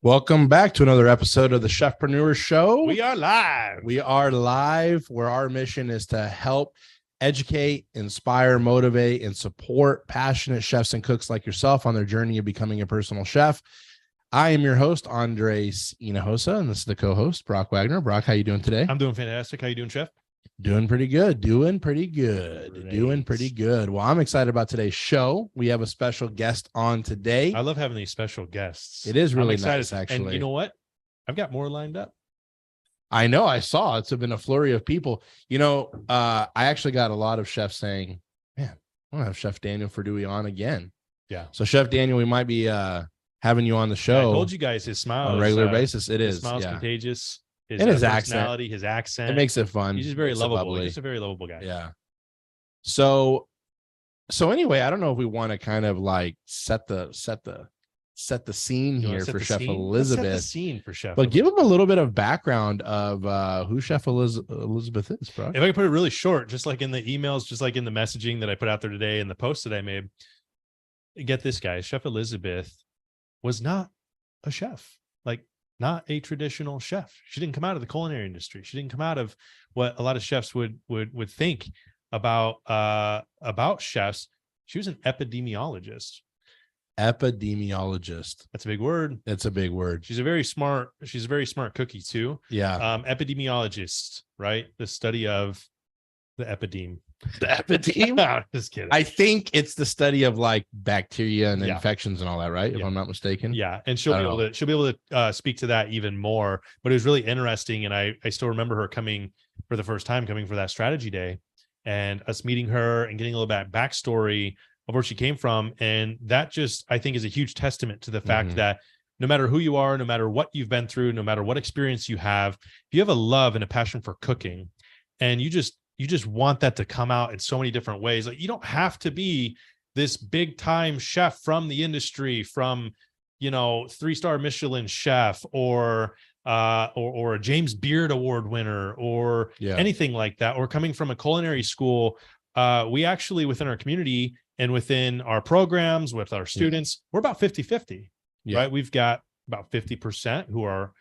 Welcome back to another episode of the Chefpreneur Show. We are live. We are live, where our mission is to help educate, inspire, motivate, and support passionate chefs and cooks like yourself on their journey of becoming a personal chef. I am your host, Andres Hinojosa, and this is the co-host, Brock Wagner. Brock, how you doing today? I'm doing fantastic. How you doing, Chef? Doing pretty good. Well, I'm excited about today's show. We have a special guest on today. I love having these special guests. It is really nice, actually. And you know what? I've got more lined up. I know. I saw it's been a flurry of people. I actually got a lot of chefs saying, man, I want to have Chef Daniel Ferdouy on again. Yeah. So Chef Daniel, we might be having you on the show. I told you guys his smile on a regular basis. It is. His smile's contagious. His personality, his accent. It makes it fun. He's just very lovable. He's just a very lovable guy. Yeah. So anyway, I don't know if we want to kind of like set the scene here for Chef Elizabeth. Set the scene for Chef. But give him a little bit of background of who Chef Elizabeth is, bro. If I could put it really short, just like in the emails, just like in the messaging that I put out there today and the post that I made. Get this, guys. Chef Elizabeth was not a chef. Not a traditional chef. She didn't come out of the culinary industry. She didn't come out of what a lot of chefs would think about chefs. She was an epidemiologist. Epidemiologist. That's a big word. It's a big word. She's a very smart cookie too. Yeah. Epidemiologist, right? The study of the epideme. The epideme? No, just kidding. I think it's the study of like bacteria and infections and all that, right? If I'm not mistaken. Yeah. And she'll be able to speak to that even more. But it was really interesting. And I still remember her coming for the first time, coming for that strategy day, and us meeting her and getting a little bit backstory of where she came from. And that just, I think, is a huge testament to the fact that no matter who you are, no matter what you've been through, no matter what experience you have, if you have a love and a passion for cooking, and you just want that to come out in so many different ways. Like, you don't have to be this big time chef from the industry, from, 3-star Michelin chef or a James Beard Award winner or anything like that, or coming from a culinary school. We actually, within our community and within our programs with our students, we're about 50-50, right? We've got about 50% who are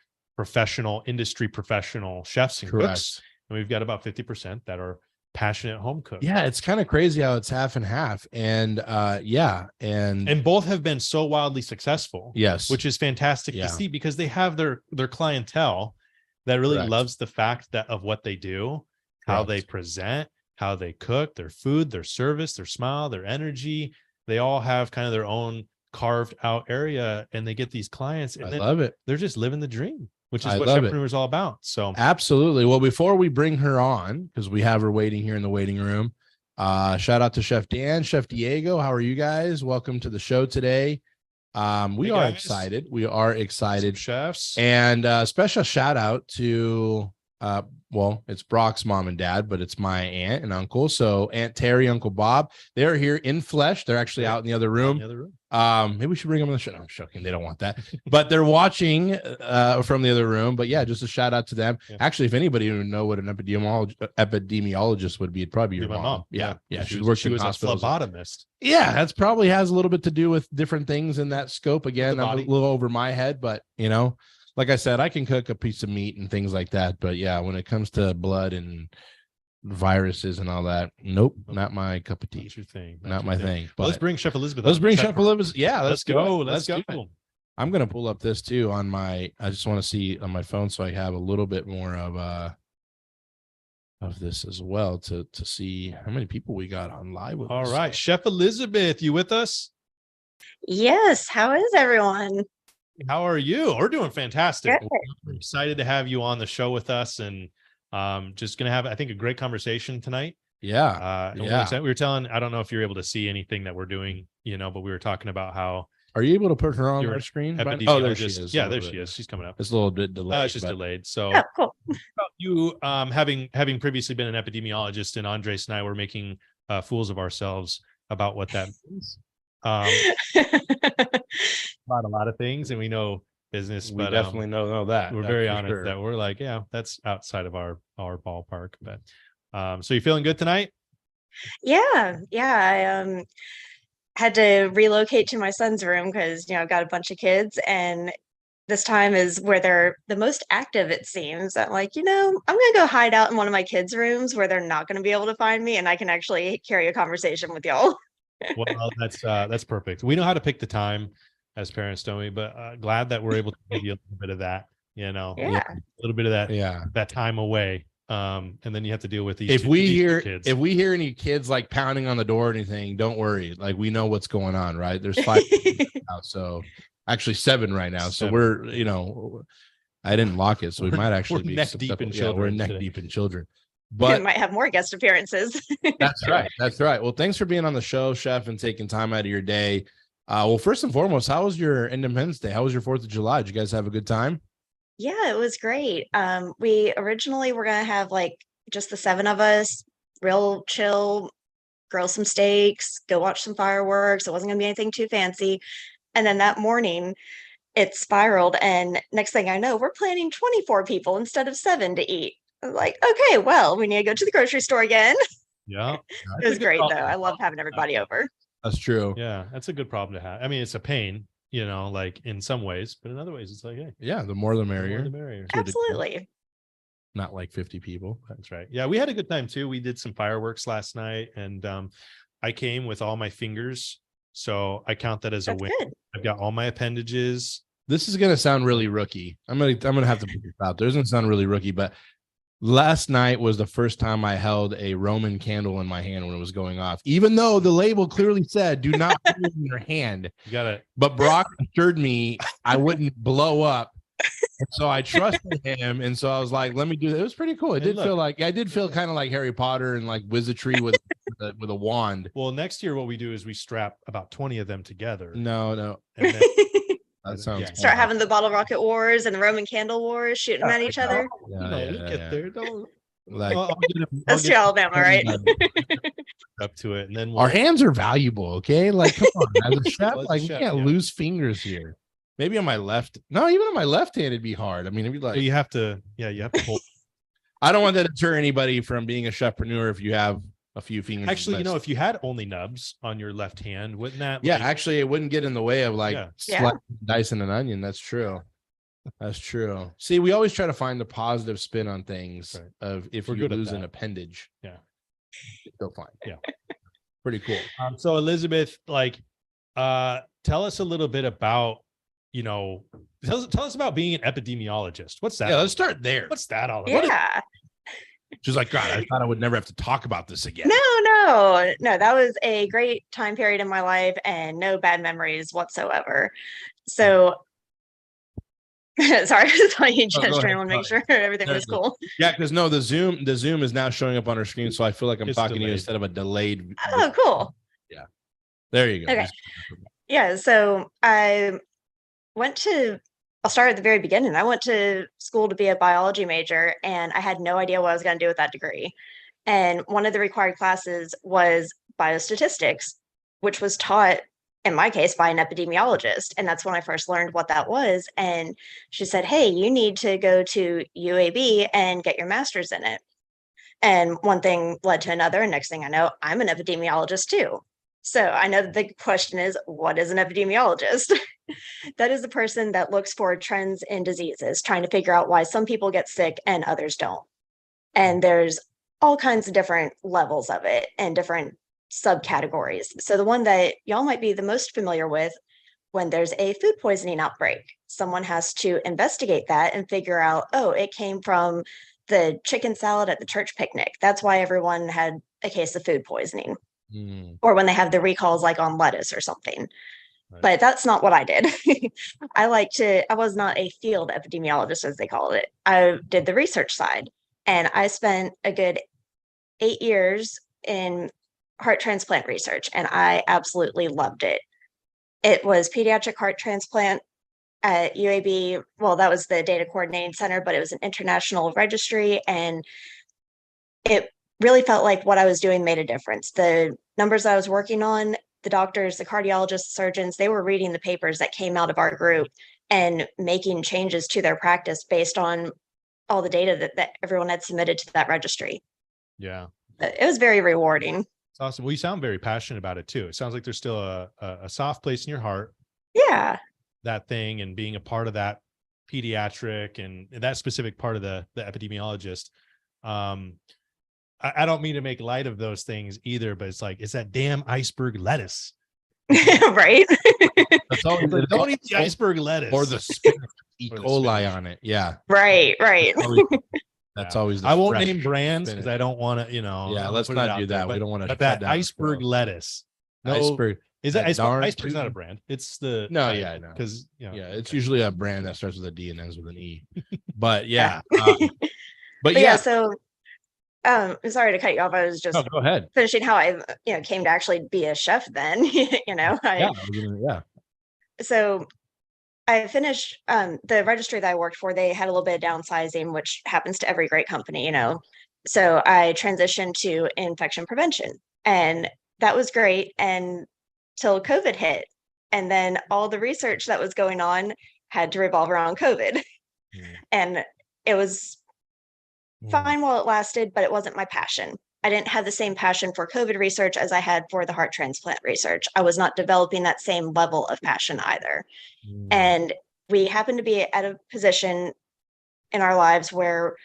industry professional chefs and cooks. And we've got about 50% that are passionate home cooks. Yeah, it's kind of crazy how it's half and half. And and both have been so wildly successful. Yes. Which is fantastic to see, because they have their clientele that really loves the fact that of what they do, how they present, how they cook, their food, their service, their smile, their energy. They all have kind of their own carved out area, and they get these clients, and I love it. They're just living the dream, which is what Chefpreneur is all about. So absolutely. Well, before we bring her on, because we have her waiting here in the waiting room, shout out to Chef Dan, Chef Diego. How are you guys? Welcome to the show today. We are excited. We are excited, chefs, and special shout out to it's Brock's mom and dad, but it's my aunt and uncle. So Aunt Terry, Uncle Bob, they're here in flesh. They're actually out in the other room. Maybe we should bring them on the show. No, I'm joking. They don't want that, but they're watching from the other room. But yeah, just a shout out to them. Actually, if anybody would know what an epidemiologist would be, it'd probably be your mom. Yeah. She was a phlebotomist. Yeah, that's probably has a little bit to do with different things in that scope. Again, I'm a little over my head, but like I said, I can cook a piece of meat and things like that. But yeah, when it comes to blood and viruses and all that, nope, not my cup of tea. Not your thing. Not my thing. But let's bring Chef Elizabeth. Let's bring Chef Elizabeth. Yeah, let's go. Let's go. I'm gonna pull up this too on my. I just want to see on my phone so I have a little bit more of this as well to see how many people we got on live with. All right, Chef Elizabeth, you with us? Yes. How is everyone? How are you? We're doing fantastic. Good. We're excited to have you on the show with us, and just gonna have, I think, a great conversation tonight. Yeah. We were telling, I don't know if you're able to see anything that we're doing, but we were talking about how. Are you able to put her on our screen? Oh, there she is. Yeah, there she is. She's coming up. It's a little bit delayed. It's just delayed. So cool. You having previously been an epidemiologist, and Andres and I were making fools of ourselves about what that means. About a lot of things, and we know business, we but definitely know that. We're very honest that we're like, yeah, that's outside of our ballpark. But so you feeling good tonight? Yeah. I had to relocate to my son's room because I've got a bunch of kids, and this time is where they're the most active, it seems. I'm like, I'm going to go hide out in one of my kids' rooms where they're not going to be able to find me, and I can actually carry a conversation with y'all. Well, that's perfect. We know how to pick the time as parents, don't we? But glad that we're able to give you a little bit of that, Yeah. a little bit of that, that time away. And then you have to deal with these. If we kids. hear any kids like pounding on the door or anything, don't worry. Like, we know what's going on, right? There's 5 now, so actually 7 right now. So we're, I didn't lock it, so we might actually be neck deep in children. We're neck deep in children. But we might have more guest appearances. That's right. That's right. Well, thanks for being on the show, Chef, and taking time out of your day. Well, first and foremost, how was your Independence Day? How was your 4th of July? Did you guys have a good time? Yeah, it was great. We originally were going to have like just the 7 of us, real chill, grill some steaks, go watch some fireworks. It wasn't going to be anything too fancy. And then that morning, it spiraled. And next thing I know, we're planning 24 people instead of 7 to eat. I was like, okay, well, we need to go to the grocery store again. Yeah. It was great, though. I love having everybody over. That's true. Yeah, that's a good problem to have. I mean, it's a pain, like in some ways, but in other ways, it's like, hey. Yeah, the more the merrier. The more the merrier. Absolutely. Not like 50 people. That's right. Yeah, we had a good time, too. We did some fireworks last night, and I came with all my fingers, so I count that as a win. Good. I've got all my appendages. This is gonna sound really rookie. I'm gonna have to put this out there. It's gonna sound really rookie, but last night was the first time I held a Roman candle in my hand when it was going off, even though the label clearly said, do not put it in your hand. You got it. But Brock assured me I wouldn't blow up. And so I trusted him. And so I was like, let me do that. It was pretty cool. I did feel kind of like Harry Potter and like wizardry with a wand. Well, next year, what we do is we strap about 20 of them together. No. And then, that sounds start having the bottle rocket wars and the Roman candle wars, shooting them at each other. Get there. Don't like that's too Alabama, right? Up to it, and then our hands are valuable. Okay, like come on, as a chef, like we can't lose fingers here. Maybe on my left. No, even on my left hand, it'd be hard. I mean, it'd be like you have to hold. I don't want that to deter anybody from being a chefpreneur if you have a few fingers. Actually, if you had only nubs on your left hand, wouldn't that? Yeah, actually, it wouldn't get in the way of dicing an onion. That's true. That's true. See, we always try to find the positive spin on things. Right. Of if you lose an appendage, it's still fine. Yeah, pretty cool. So Elizabeth, tell us a little bit about. Tell us about being an epidemiologist. What's that? Yeah, let's start there. What's that all about? Yeah. She's like, God, I thought I would never have to talk about this again. No. That was a great time period in my life and no bad memories whatsoever. So, sorry, I saw you gesturing. I want to make sure everything was cool. Yeah, because the Zoom is now showing up on our screen, so I feel like I'm talking to you instead of a delayed. Oh, cool. Yeah, there you go. Okay. Yeah, so I'll start at the very beginning. I went to school to be a biology major, and I had no idea what I was going to do with that degree. And one of the required classes was biostatistics, which was taught, in my case, by an epidemiologist. And that's when I first learned what that was. And she said, hey, you need to go to UAB and get your master's in it. And one thing led to another. And next thing I know, I'm an epidemiologist too. So I know the question is, what is an epidemiologist? That is the person that looks for trends in diseases, trying to figure out why some people get sick and others don't. And there's all kinds of different levels of it and different subcategories. So the one that y'all might be the most familiar with, when there's a food poisoning outbreak, someone has to investigate that and figure out, oh, it came from the chicken salad at the church picnic. That's why everyone had a case of food poisoning. Or when they have the recalls like on lettuce or something. Right. But that's not what I did. I was not a field epidemiologist, as they call it. I did the research side, and I spent a good 8 years in heart transplant research, and I absolutely loved it. It was pediatric heart transplant at UAB. Well, that was the data coordinating center, but it was an international registry, and it really felt like what I was doing made a difference. The numbers I was working on, the doctors, the cardiologists, surgeons, they were reading the papers that came out of our group and making changes to their practice based on all the data that everyone had submitted to that registry. Yeah. It was very rewarding. It's awesome. Well, you sound very passionate about it too. It sounds like there's still a soft place in your heart. Yeah. That thing and being a part of that pediatric and that specific part of the epidemiologist. I don't mean to make light of those things either, but it's like, it's that damn iceberg lettuce. Right. That's always Don't eat the iceberg lettuce or the spinach, E. Or the coli spinach. on it. Yeah. Right. That's always the I won't fresh name brands because spinach. I don't want to, Yeah, let's put it not out do there, that. We don't want to. But that iceberg lettuce. No, Iceberg. is that darn iceberg's not a tootin'. brand. It's the No, yeah, I know. because Yeah, it's usually a brand that starts with a D and ends with an E. But yeah, but But yeah. So sorry to cut you off. I was just No, go ahead. finishing how I came to actually be a chef then. Yeah. So I finished the registry that I worked for. They had a little bit of downsizing, which happens to every great company, So I transitioned to infection prevention, and that was great. And till COVID hit, and then all the research that was going on had to revolve around COVID, and it was fine while it lasted, but it wasn't my passion. I didn't have the same passion for COVID research as I had for the heart transplant research. I was not developing that same level of passion either. And we happened to be at a position in our lives where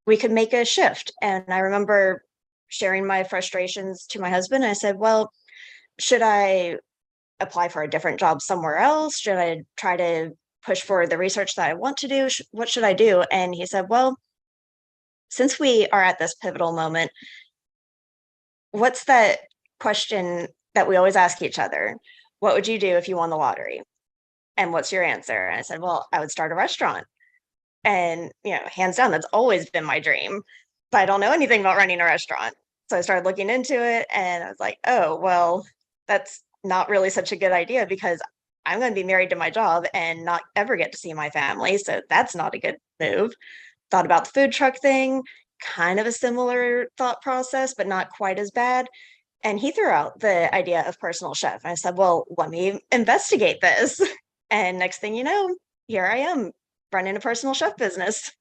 we could make a shift. And I remember sharing my frustrations to my husband. I said, well, should I apply for a different job somewhere else? Should I try to push for the research that I want to do? What should I do? And he said, well, since we are at this pivotal moment, what's that question that we always ask each other? What would you do if you won the lottery? And what's your answer? And I said, well, I would start a restaurant. And, hands down, that's always been my dream. But I don't know anything about running a restaurant. So I started looking into it and I was like, oh, well, that's not really such a good idea because I'm going to be married to my job and not ever get to see my family. So that's not a good move. Thought about the food truck thing, kind of a similar thought process, but not quite as bad. And he threw out the idea of personal chef. And I said, well, let me investigate this. And next thing you know, here I am running a personal chef business.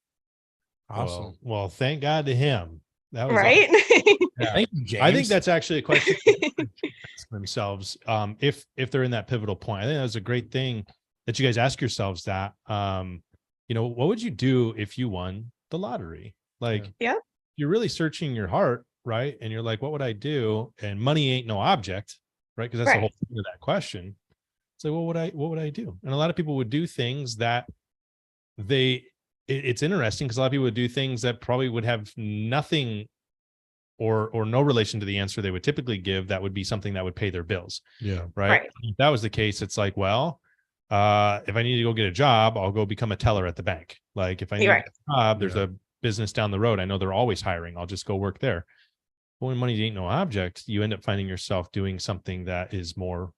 Awesome. Well, thank God to him. That was right. Awesome. Yeah. Thank you, James. I think that's actually a question themselves. If they're in that pivotal point, I think that's a great thing that you guys ask yourselves that, what would you do if you won the lottery? Like, you're really searching your heart, right? And you're like, what would I do? And money ain't no object, right? Because that's the whole thing of that question. So what would I do? And a lot of people would do things that it's interesting because a lot of people would do things that probably would have nothing or no relation to the answer they would typically give. That would be something that would pay their bills. Yeah. Right. If that was the case, it's like, well, if I need to go get a job, I'll go become a teller at the bank. Like if I need a job, there's a business down the road. I know they're always hiring. I'll just go work there. But when money ain't no object, you end up finding yourself doing something that is more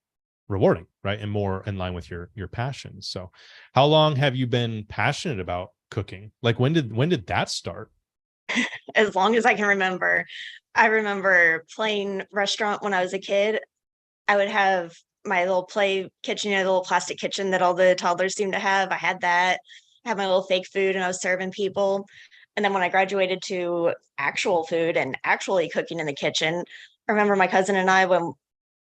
rewarding, right? And more in line with your passions. So how long have you been passionate about cooking? Like when did that start? As long as I can remember. I remember playing restaurant when I was a kid. I would have my little play kitchen, the little plastic kitchen that all the toddlers seem to have. I had that. I had my little fake food and I was serving people. And then when I graduated to actual food and actually cooking in the kitchen, I remember my cousin and I, when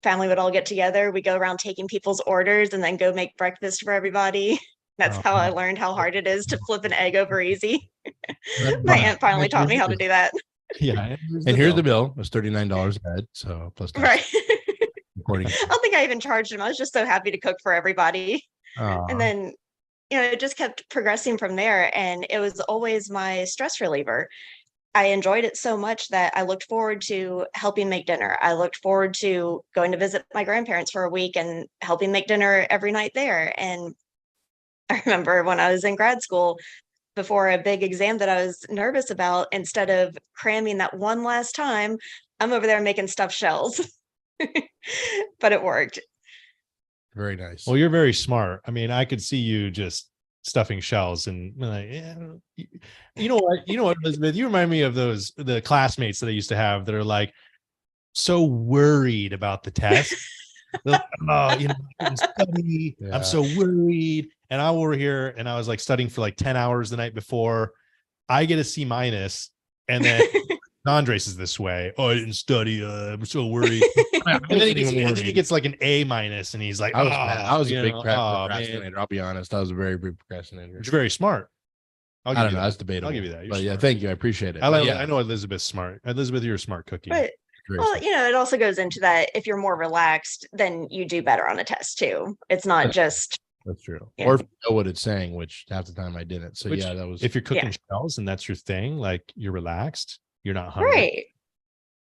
family would all get together, we go around taking people's orders and then go make breakfast for everybody. That's how I learned how hard it is to flip an egg over easy. My aunt finally taught me how to do that. Yeah. And here's the bill. It was $39 a head. So plus tax. Right. I don't think I even charged him. I was just so happy to cook for everybody. And then, it just kept progressing from there. And it was always my stress reliever. I enjoyed it so much that I looked forward to helping make dinner. I looked forward to going to visit my grandparents for a week and helping make dinner every night there. And I remember when I was in grad school, before a big exam that I was nervous about, instead of cramming that one last time, I'm over there making stuffed shells. But it worked. Very nice. Well, you're very smart. I mean, I could see you just stuffing shells and like, you know what, Elizabeth, you remind me of the classmates that I used to have that are like so worried about the test. Like, I couldn't study. I'm so worried. And I'm over here and I was like studying for like 10 hours the night before. I get a C-, and then Andres is this way. Oh, I didn't study. I'm so worried. And then he gets like an A-, and he's like, I was bad. I was a big procrastinator. Man. I'll be honest. I was a very big procrastinator. You're very smart. I don't know. That's debatable. I'll give you that. But You're yeah, smart. thank you. I appreciate it. I know Elizabeth's smart. Elizabeth, you're a smart cookie. But well, it also goes into that if you're more relaxed, then you do better on a test too. It's not just. That's true. Or if you know what it's saying, which half the time I didn't. So yeah, that was. If you're cooking shells and that's your thing, like you're relaxed, you're not hungry. Right.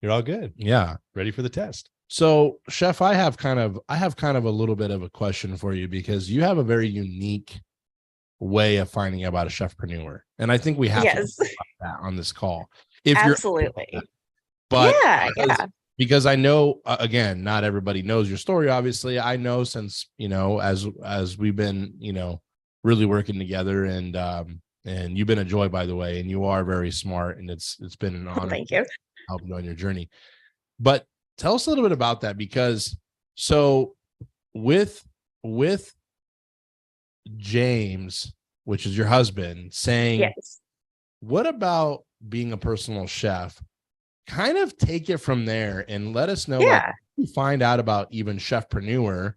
You're all good. Yeah. Ready for the test. So, Chef, I have kind of a little bit of a question for you because you have a very unique way of finding out about a chefpreneur, and I think we have to talk about that on this call. If Absolutely. But yeah. Because I know, again, not everybody knows your story. Obviously, I know since as we've been really working together, and you've been a joy, by the way, and you are very smart, and it's been an honor. Thank you. Helping you on your journey. But tell us a little bit about that, because so with James, which is your husband, saying, yes, what about being a personal chef? Kind of take it from there and let us know what you find out about even Chefpreneur.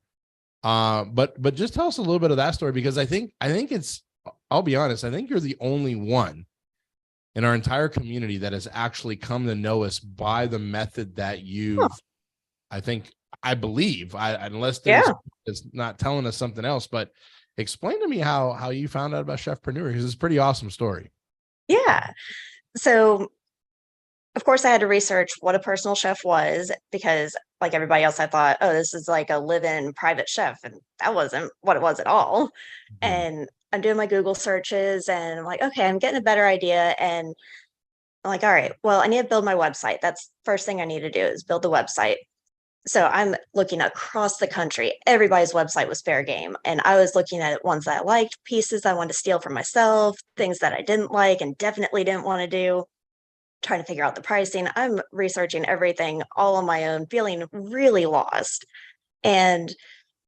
But just tell us a little bit of that story, because I think it's, I'll be honest, I think you're the only one in our entire community that has actually come to know us by the method that you've, I believe, unless it's not telling us something else, but explain to me how you found out about Chefpreneur, because it's a pretty awesome story. Yeah. So of course I had to research what a personal chef was, because like everybody else, I thought, oh, this is like a live-in private chef. And that wasn't what it was at all. Mm-hmm. And I'm doing my Google searches and I'm like, okay, I'm getting a better idea. And I'm like, all right, well, I need to build my website. That's first thing I need to do is build the website. So I'm looking across the country. Everybody's website was fair game. And I was looking at ones that I liked, pieces I wanted to steal for myself, things that I didn't like and definitely didn't want to do, trying to figure out the pricing. I'm researching everything all on my own, feeling really lost. And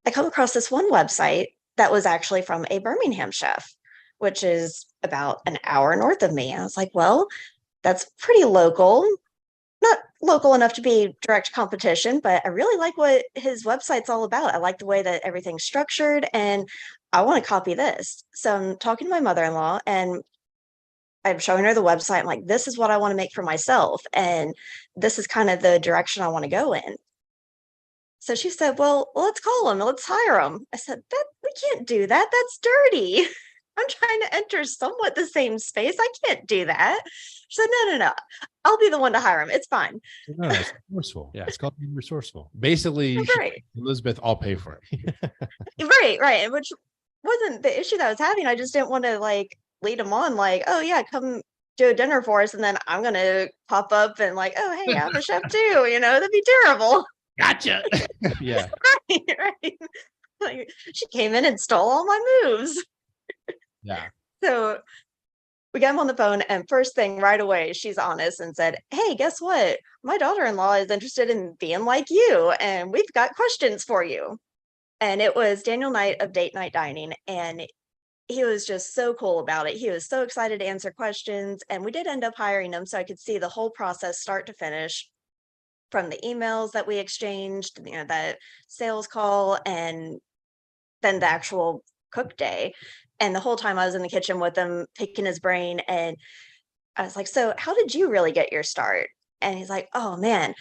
I come across this one website that was actually from a Birmingham chef, which is about an hour north of me. I was like, well, that's pretty local. Not local enough to be direct competition, but I really like what his website's all about. I like the way that everything's structured and I want to copy this. So I'm talking to my mother-in-law and I'm showing her the website. I'm like, this is what I want to make for myself. And this is kind of the direction I want to go in. So she said, well, let's call him. Let's hire him. I said, we can't do that. That's dirty. I'm trying to enter somewhat the same space. I can't do that. She said, no. I'll be the one to hire him. It's fine. No, it's resourceful. Yeah, it's called being resourceful. Basically, Elizabeth, I'll pay for him. Right. Which wasn't the issue that I was having. I just didn't want to lead him on oh yeah, come do a dinner for us. And then I'm going to pop up and oh, hey, I'm a chef too. That'd be terrible. Gotcha. Yeah. Right. She came in and stole all my moves. Yeah. So we got him on the phone and first thing right away, she's honest and said, hey, guess what? My daughter-in-law is interested in being like you and we've got questions for you. And it was Daniel Knight of Date Night Dining. And he was just so cool about it. He was so excited to answer questions. And we did end up hiring him so I could see the whole process start to finish, from the emails that we exchanged, that sales call, and then the actual cook day. And the whole time I was in the kitchen with him, picking his brain. And I was like, so how did you really get your start? And he's like, oh man,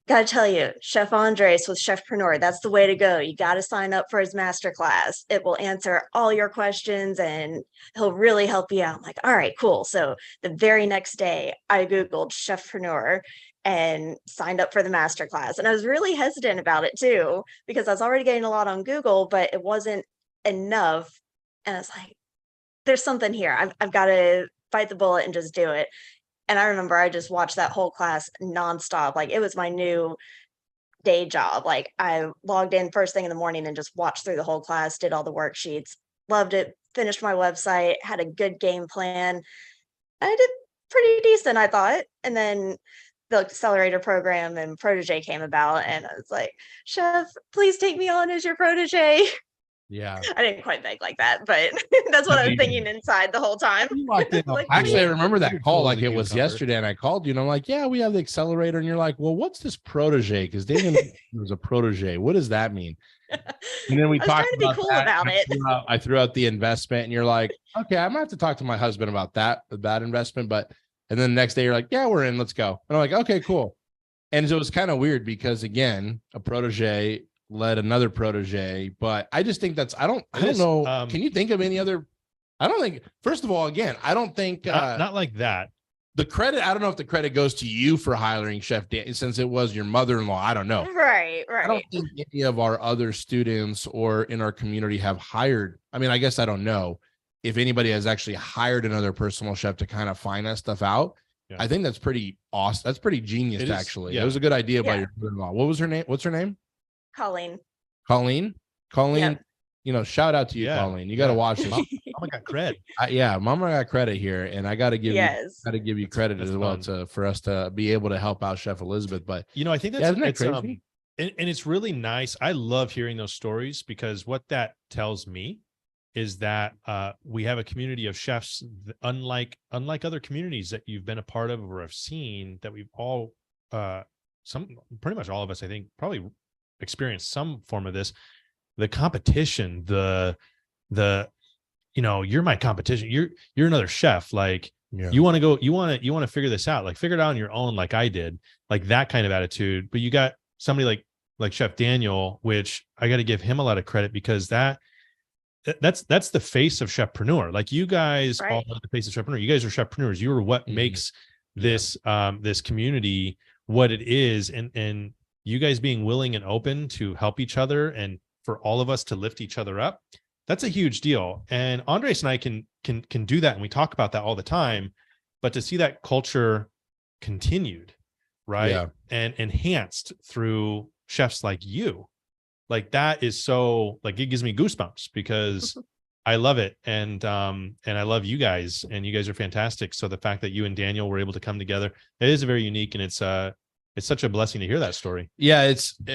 gotta tell you, Chef Andres with Chefpreneur, that's the way to go. You got to sign up for his masterclass. It will answer all your questions and he'll really help you out. I'm like, all right, cool. So the very next day I Googled Chefpreneur and signed up for the masterclass. And I was really hesitant about it too, because I was already getting a lot on Google, but it wasn't enough. And I was like, there's something here. I've got to bite the bullet and just do it. And I remember I just watched that whole class nonstop. It was my new day job. I logged in first thing in the morning and just watched through the whole class, did all the worksheets, loved it, finished my website, had a good game plan. I did pretty decent, I thought. And then the accelerator program and protege came about and I was like, Chef, please take me on as your protege. Yeah. I didn't quite beg like that, but that's what I was thinking inside the whole time. You walked in. Like, Actually, I please. remember that You're call cool like as a it was cucumber. yesterday, and I called you, and I'm like, "Yeah, we have the accelerator," and you're like, "Well, what's this protege?" Because Daniel was a protege. What does that mean? And then we I was trying talked to be about cool that. about it. I threw out the investment, and you're like, "Okay, I'm gonna have to talk to my husband about that investment." But and then the next day, you're like, "Yeah, we're in. Let's go." And I'm like, "Okay, cool." And so it was kind of weird because again, a protege led another protege, but I just think I don't know. Can you think of any other? I don't think, first of all, again, I don't think Not like that. the credit, I don't know if the credit goes to you for hiring Chef Dan, since it was your mother-in-law. I don't know. Right. I don't think any of our other students or in our community have hired. I mean, I guess I don't know if anybody has actually hired another personal chef to kind of find that stuff out. Yeah. I think that's pretty awesome. That's pretty genius, It is, actually. yeah. It was a good idea by Yeah. your mother-in-law. What was her name? What's her name? Colleen. Colleen. Yep. You know, shout out to you, Yeah. Colleen. You got to watch this. Mama got cred. Mama got credit here, and I got to give Yes. you credit That's as well fun. for us to be able to help out Chef Elizabeth. But You know, I think that's isn't that it's crazy? and it's really nice. I love hearing those stories because what that tells me is that we have a community of chefs, unlike other communities that you've been a part of or have seen, that we've all pretty much all of us, I think, probably experienced some form of this. The competition, the you're my competition. You're another chef. Like you want to go, you want to figure this out, like figure it out on your own, like I did, like that kind of attitude. But you got somebody like Chef Daniel, which I got to give him a lot of credit because that's the face of Chefpreneur. Like you guys all know the face of Chefpreneur. You guys are Chefpreneurs. You are what makes this this community what it is, and you guys being willing and open to help each other and for all of us to lift each other up. That's a huge deal. And Andres and I can do that. And we talk about that all the time, but to see that culture continued, right. Yeah. And enhanced through chefs like you, like that is so, like, it gives me goosebumps because I love it. And I love you guys, and you guys are fantastic. So the fact that you and Daniel were able to come together, it is very unique, and it's such a blessing to hear that story. Yeah,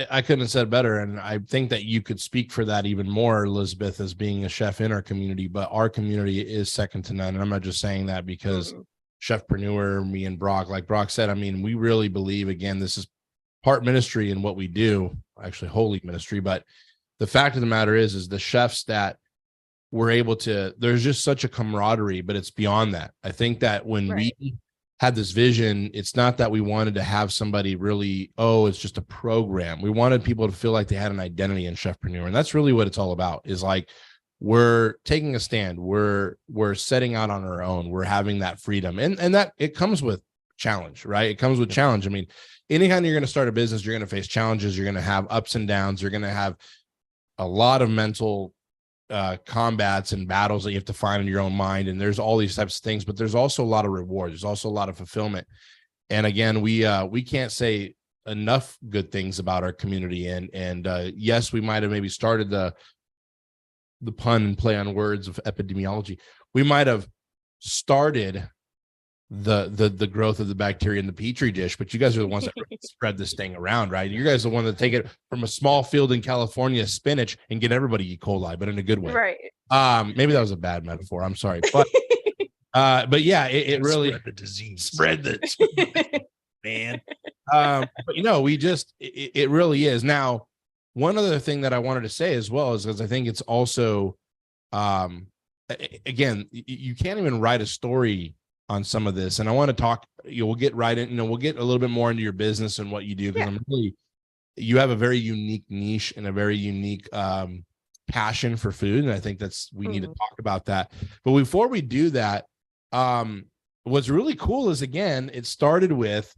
I couldn't have said better. And I think that you could speak for that even more, Elizabeth, as being a chef in our community, but our community is second to none. And I'm not just saying that because Chefpreneur, me and Brock, like Brock said, I mean, we really believe, again, this is part ministry in what we do, actually holy ministry. But the fact of the matter is the chefs that we're able to, there's just such a camaraderie, but it's beyond that. I think that when we had this vision, it's not that we wanted to have somebody really, it's just a program. We wanted people to feel like they had an identity in Chefpreneur. And that's really what it's all about, is like, we're taking a stand. We're setting out on our own. We're having that freedom. And that it comes with challenge, right? It comes with challenge. I mean, anytime you're going to start a business, you're going to face challenges. You're going to have ups and downs. You're going to have a lot of mental combats and battles that you have to find in your own mind. And there's all these types of things, but there's also a lot of reward. There's also a lot of fulfillment. And again, we can't say enough good things about our community. And yes, we might've maybe started the pun and play on words of epidemiology. We might've started the growth of the bacteria in the petri dish, but you guys are the ones that spread this thing around, right? You guys are the one that take it from a small field in California, spinach, and get everybody E. coli, but in a good way. Right. Maybe that was a bad metaphor. I'm sorry, but yeah, it really spread the disease. Spread the man. But we just it really is. Now, one other thing that I wanted to say as well is because I think it's also, again, you can't even write a story on some of this, and I want to talk. We'll get right in. We'll get a little bit more into your business and what you do, because you have a very unique niche and a very unique passion for food, and I think we need to talk about that. But before we do that, what's really cool is, again, it started with,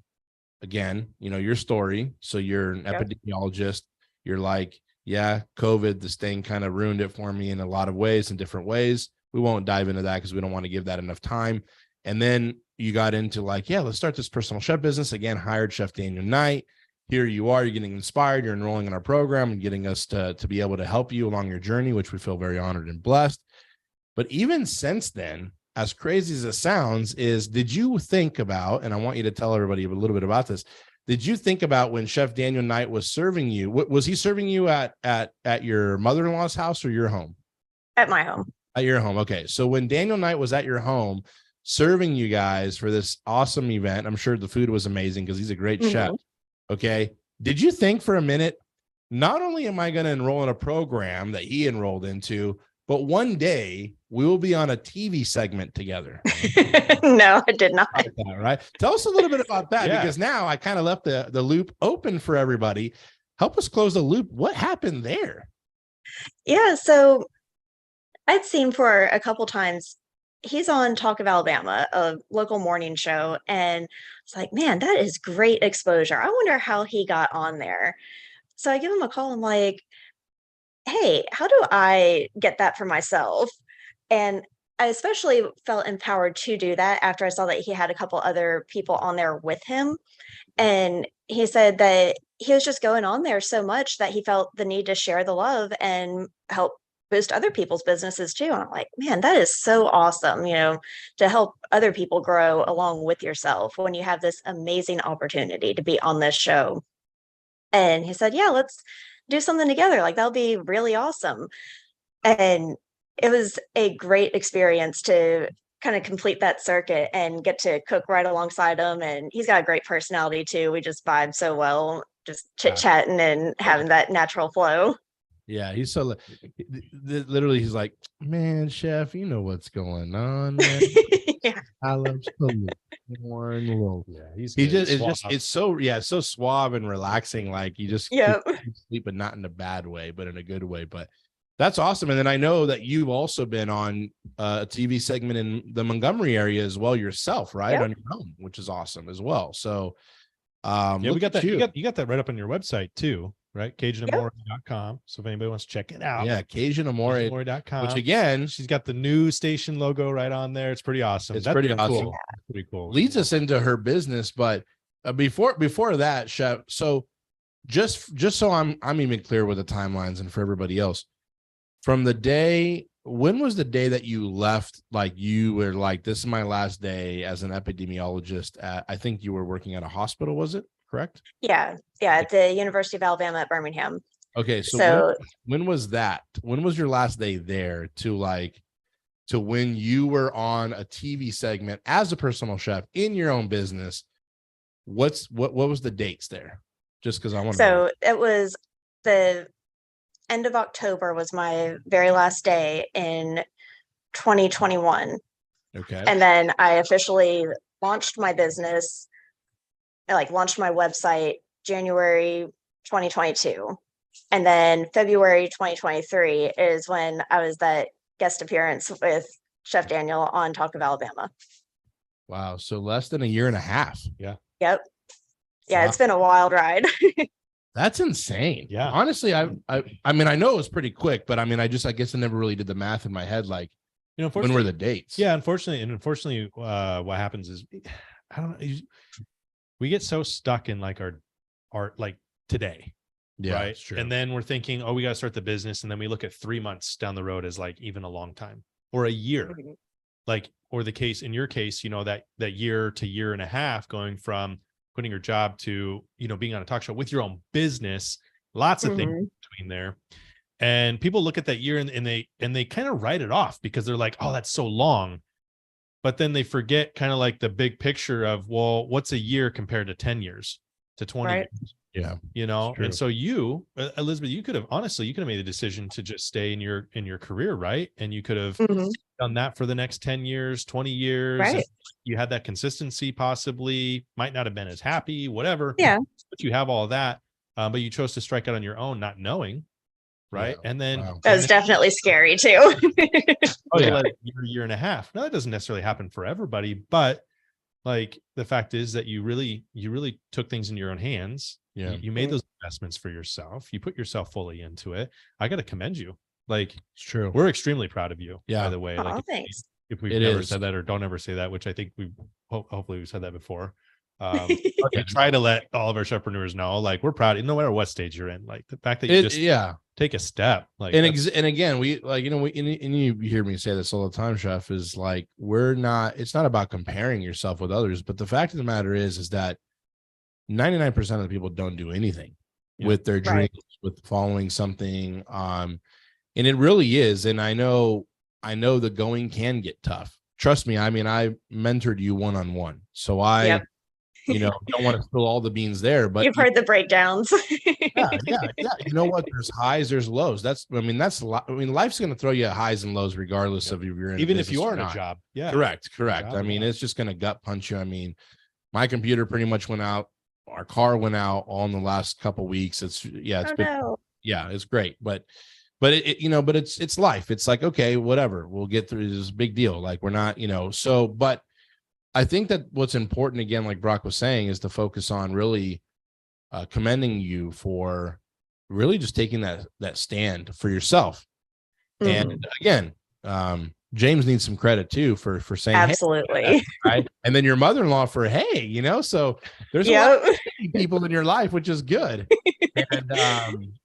your story. So you're an epidemiologist. You're like, COVID, this thing kind of ruined it for me in a lot of ways, in different ways. We won't dive into that because we don't want to give that enough time. And then you got into like, let's start this personal chef business. Again, hired Chef Daniel Knight. Here you are, you're getting inspired, you're enrolling in our program and getting us to be able to help you along your journey, which we feel very honored and blessed. But even since then, as crazy as it sounds, did you think about, and I want you to tell everybody a little bit about this, Did you think about when Chef Daniel Knight was serving you? Was he serving you at your mother-in-law's house or your home? At my home. At your home. Okay. So when Daniel Knight was at your home serving you guys for this awesome event, I'm sure the food was amazing because he's a great chef. Okay. Did you think for a minute, not only am I going to enroll in a program that he enrolled into, but one day we will be on a TV segment together? No, I did not. Right. Tell us a little bit about that, because now I kind of left the loop open for everybody. Help us close the loop. What happened there? Yeah. So I'd seen for a couple times, he's on Talk of Alabama, a local morning show. And it's like, man, that is great exposure. I wonder how he got on there. So I give him a call. I'm like, hey, how do I get that for myself? And I especially felt empowered to do that after I saw that he had a couple other people on there with him. And he said that he was just going on there so much that he felt the need to share the love and help boost other people's businesses too. And I'm like, man, that is so awesome, to help other people grow along with yourself when you have this amazing opportunity to be on this show. And he said, yeah, let's do something together. Like, that'll be really awesome. And it was a great experience to kind of complete that circuit and get to cook right alongside him. And he's got a great personality too. We just vibe so well, just chit-chatting and having that natural flow. Yeah, he's so literally, he's like, man, chef, you know what's going on, man. Yeah. I love so it's so suave and relaxing. Like, you just sleep, but not in a bad way, but in a good way. But that's awesome. And then I know that you've also been on a TV segment in the Montgomery area as well yourself, right? Yep. On your own, which is awesome as well. So we got that. You got that right up on your website too, right? CajunAmore.com. So if anybody wants to check it out, CajunAmore.com. Which again, she's got the new station logo right on there. It's pretty awesome. That's pretty awesome. Cool. Pretty cool. Leads us into her business, but before that, chef. So just so I'm even clear with the timelines and for everybody else, from the day, when was the day that you left? Like, you were like, this is my last day as an epidemiologist I think you were working at a hospital, was it correct? Yeah. At the University of Alabama at Birmingham. Okay. So when was that? When was your last day there to when you were on a TV segment as a personal chef in your own business? What was the dates there? Just because I want to know. It was the end of October was my very last day in 2021. Okay. And then I officially launched my business, launched my website January 2022. And then February 2023 is when I was that guest appearance with Chef Daniel on Talk of Alabama. Wow. So less than a year and a half. Yeah. Yep. Yeah. It's been a wild ride. That's insane. Yeah. Honestly, I mean, I know it was pretty quick, but I mean, I guess I never really did the math in my head. Like, when were the dates? Yeah. Unfortunately, what happens is, I don't know, we get so stuck in like our like today. Yeah. Right. True. And then we're thinking, oh, we got to start the business. And then we look at 3 months down the road as like even a long time, or a year, like, or the case in your case, that year to year and a half, going from quitting your job to, being on a talk show with your own business, lots of things between there. And people look at that year and they kind of write it off because they're like, oh, that's so long. But then they forget kind of like the big picture of, well, what's a year compared to 10 years to 20 years? Yeah. And so you, Elizabeth, you could have made the decision to just stay in your career, right? And you could have done that for the next 10 years, 20 years. Right. You had that consistency, possibly might not have been as happy, whatever. Yeah. But you have all of that. But you chose to strike out on your own, not knowing. Right. Yeah. And then that was definitely scary too. Year and a half. Now, that doesn't necessarily happen for everybody, but like, the fact is that you really took things in your own hands. Yeah. You made those investments for yourself. You put yourself fully into it. I got to commend you. Like, it's true. We're extremely proud of you. Yeah. By the way, like, thanks. if we've never said that or don't ever say that, which I think hopefully we've said that before. I try to let all of our chefpreneurs know, like, we're proud, no matter what stage you're in. Like, the fact that you take a step, like, and again, we like, and you hear me say this all the time, chef, is like, it's not about comparing yourself with others, but the fact of the matter is that 99% of the people don't do anything with their dreams, with following something. And it really is. And I know the going can get tough. Trust me. I mean, I mentored you one-on-one. So I, don't want to spill all the beans there, but you've heard the breakdowns. yeah. You know what? There's highs, there's lows. Life's going to throw you highs and lows regardless of if you're in even if you are in a job. Yeah. Correct. I mean, it's just going to gut punch you. I mean, my computer pretty much went out. Our car went out all in the last couple of weeks. It's great. But it's life. It's like, okay, whatever, we'll get through this big deal. Like we're not, but I think that what's important, again, like Brock was saying, is to focus on really commending you for really just taking that stand for yourself. And again, James needs some credit too for saying absolutely, hey, right? And then your mother-in-law for hey, so there's a lot of people in your life, which is good.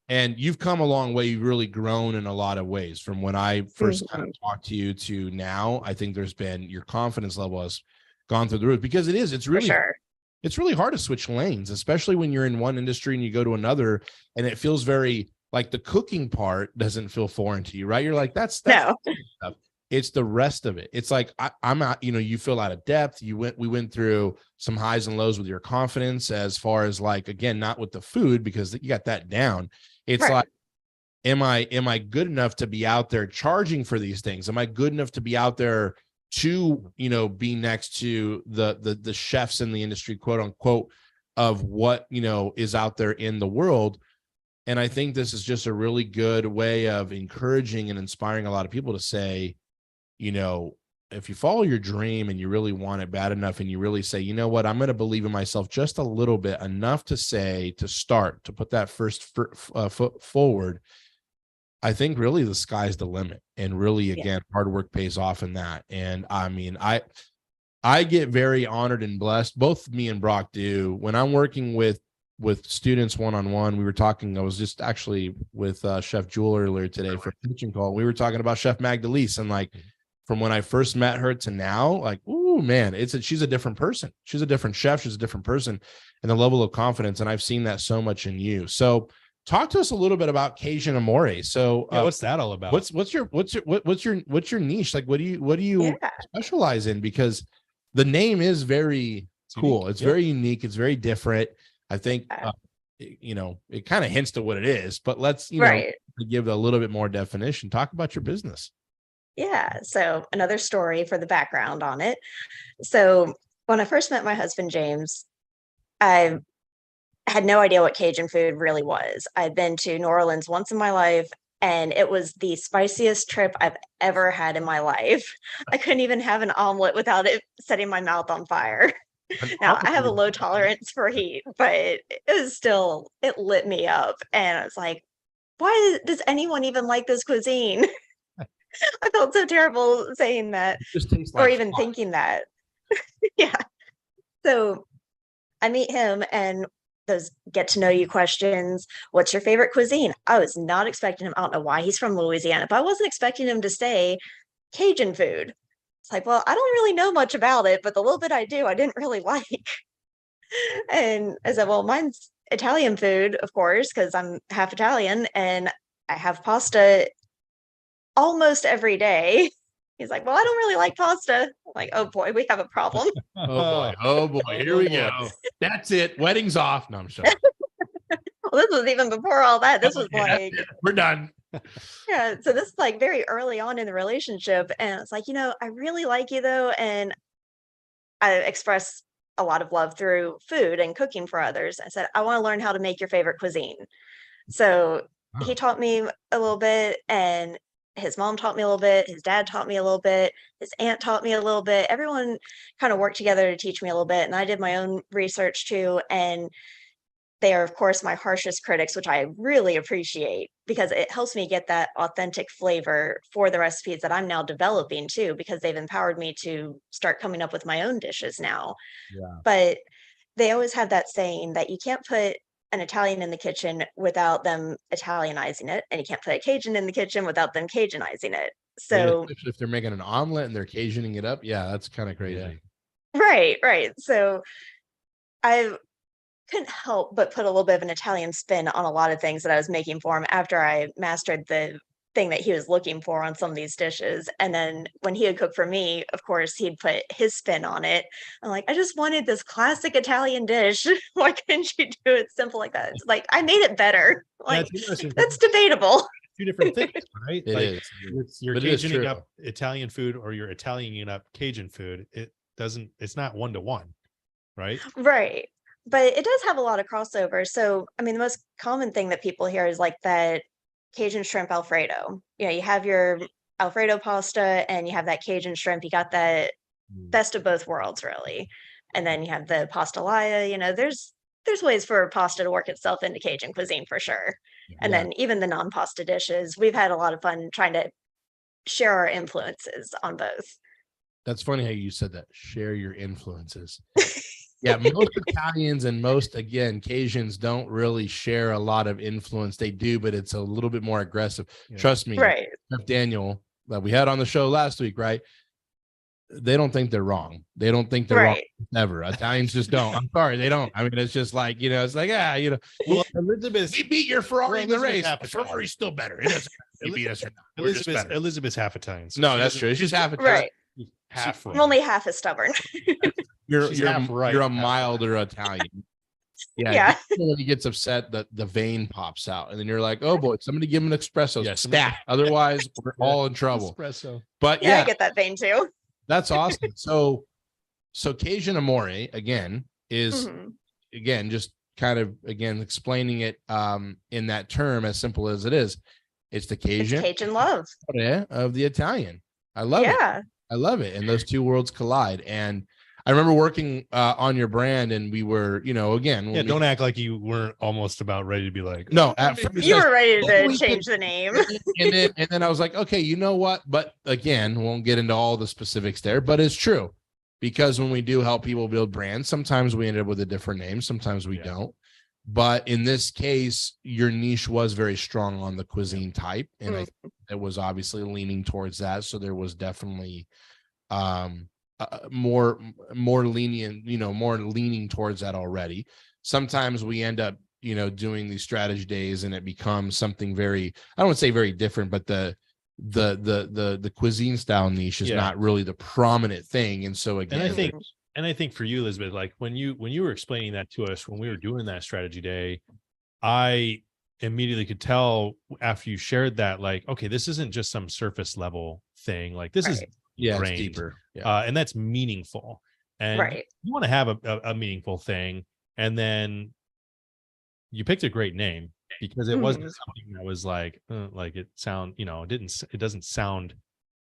And you've come a long way. You've really grown in a lot of ways from when I first kind of talked to you to now. I think there's been, your confidence level has gone through the roof, because it's really hard to switch lanes, especially when you're in one industry and you go to another, and it feels very like the cooking part doesn't feel foreign to you, right? You're like, that's no. Stuff. It's the rest of it. It's like, I'm out, you feel out of depth. We went through some highs and lows with your confidence, as far as like, again, not with the food, because you got that down. It's like, am I good enough to be out there charging for these things? Am I good enough to be out there to, be next to the chefs in the industry, quote unquote, of what, is out there in the world? And I think this is just a really good way of encouraging and inspiring a lot of people to say, if you follow your dream and you really want it bad enough, and you really say, you know what, I'm going to believe in myself just a little bit, enough to say, to start, to put that first foot forward, I think really the sky's the limit. And really, again, hard work pays off in that. And I mean, I get very honored and blessed. Both me and Brock do. When I'm working with students one-on-one, we were talking, I was just actually with Chef Jewel earlier today for a coaching call. We were talking about Chef Magdalise, and like, from when I first met her to now, like, ooh, man, she's a different person. She's a different chef. She's a different person, and the level of confidence. And I've seen that so much in you. So talk to us a little bit about Cajun Amore. So what's that all about? What's your niche? Like, what do you specialize in? Because the name is very cool. It's very unique. It's very different. I think, it kind of hints to what it is, but let's, give a little bit more definition. Talk about your business. Yeah. So another story for the background on it. So when I first met my husband, James, I had no idea what Cajun food really was. I'd been to New Orleans once in my life, and it was the spiciest trip I've ever had in my life. I couldn't even have an omelet without it setting my mouth on fire. Now, I have a low tolerance for heat, but it lit me up. And I was like, why does anyone even like this cuisine? I felt so terrible saying that, or even thinking that. Yeah. So I meet him, and those get to know you questions. What's your favorite cuisine? I was not expecting him. I don't know why he's from Louisiana, but I wasn't expecting him to say Cajun food. It's like, well, I don't really know much about it, but the little bit I do, I didn't really like. And I said, well, mine's Italian food, of course, because I'm half Italian, and I have pasta almost every day. He's like, well, I don't really like pasta. I'm like, oh boy, we have a problem. Oh boy, here we go. That's it. Wedding's off. No, I'm sorry. Well, this was even before all that. This was like, we're done. Yeah. So this is like very early on in the relationship. And it's like, I really like you though. And I express a lot of love through food and cooking for others. I said, I want to learn how to make your favorite cuisine. So he taught me a little bit, and his mom taught me a little bit. His dad taught me a little bit. His aunt taught me a little bit. Everyone kind of worked together to teach me a little bit. And I did my own research too. And they are, of course, my harshest critics, which I really appreciate, because it helps me get that authentic flavor for the recipes that I'm now developing too, because they've empowered me to start coming up with my own dishes now. Yeah. But they always have that saying that you can't put an Italian in the kitchen without them Italianizing it, and you can't put a Cajun in the kitchen without them Cajunizing it. So if they're making an omelet and they're Cajuning it up, yeah, that's kind of crazy. Right. So I've couldn't help but put a little bit of an Italian spin on a lot of things that I was making for him after I mastered the thing that he was looking for on some of these dishes. And then when he would cook for me, of course, he'd put his spin on it. I'm like, I just wanted this classic Italian dish. Why couldn't you do it simple like that? It's like, I made it better. Like, that's debatable. Two different things, right? It like is. you're But it is Cajun true. up Italian food or you're Italian up Cajun food. It's not 1-to-1, right? Right. But it does have a lot of crossover. So, I mean, the most common thing that people hear is like that Cajun shrimp Alfredo. You know, you have your Alfredo pasta and you have that Cajun shrimp. You got that best of both worlds, really. And then you have the pastelaya. You know, there's ways for pasta to work itself into Cajun cuisine for sure. And then even the non-pasta dishes, we've had a lot of fun trying to share our influences on both. That's funny how you said that. Share your influences. Yeah, most Italians and most, again, Cajuns don't really share a lot of influence. They do, but it's a little bit more aggressive. Yeah. Trust me, right? Chef Daniel, that we had on the show last week, right? They don't think they're wrong. They don't think they're wrong ever. Italians just don't. I'm sorry, they don't. I mean, it's just like, you know, it's like, well, Elizabeth, we beat your Ferrari in the race. Ferrari's still better. It doesn't you beat us or not. Elizabeth's half Italian. So no, that's true. She's half Italian. Right. Half I'm only half as stubborn. You're a milder Italian. Yeah. When he gets upset, the vein pops out, and then you're like, "Oh boy, somebody give him an espresso stat." Otherwise, we're all in trouble. Espresso. But I get that vein too. That's awesome. So Cajun Amore again is again just kind of explaining it in that term as simple as it is. It's the Cajun love of the Italian. I love it. I love it. And those two worlds collide. And I remember working on your brand, and we were, again. Don't act like you weren't almost about ready to be like, no, at first you were ready to change the name. and then I was like, okay, you know what? But again, won't get into all the specifics there, but it's true, because when we do help people build brands, sometimes we end up with a different name, sometimes we don't. But in this case, your niche was very strong on the cuisine type, and I think it was obviously leaning towards that. So there was definitely more lenient, more leaning towards that already. Sometimes we end up, doing these strategy days, and it becomes something very, I don't want to say very different, but the cuisine style niche is not really the prominent thing. And so again, and I think for you, Elizabeth, like when you were explaining that to us, when we were doing that strategy day, I immediately could tell after you shared that, like, okay, this isn't just some surface level thing. Like this is it's deeper. And that's meaningful. And you want to have a meaningful thing. And then you picked a great name, because it wasn't something that was like it doesn't sound,